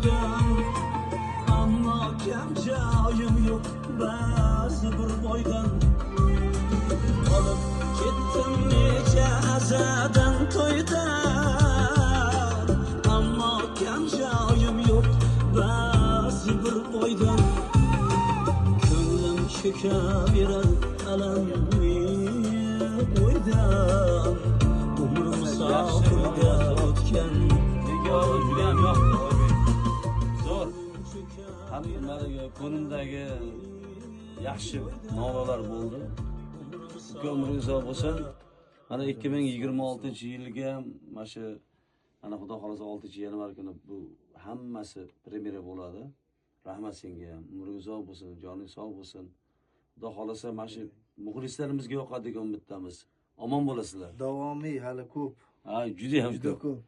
qo'ydim, ammo kam joyim yo'q ba'zi bir boydan. Olib ketdim necha azadan to'ydan, ammo kam joyim yo'q ba'zi bir boydan. Ko'nglim cho'kaverar alamli o'ydan, umrim sohilda o'tgan. Judayam yoqdi Oybek. Zo'r. Hammalariga ko'nglimdagi yaxshi nolalar bo'ldi. Umringiz uzoq bo'lsin. Mana 2026-yilga mana shu ana Xudo xolasa 6-yanvar kuni bu hammasi premyera bo'ladi. Rahmat senga. Umringiz uzoq bo'lsin, joning sog' bo'lsin. Xudo xolasa mana shu muxlislarimizga yoqadigan umidamiz. Omon bo'lasizlar. Davomiy hali ko'p. Ha, juda ham Juda ko'p.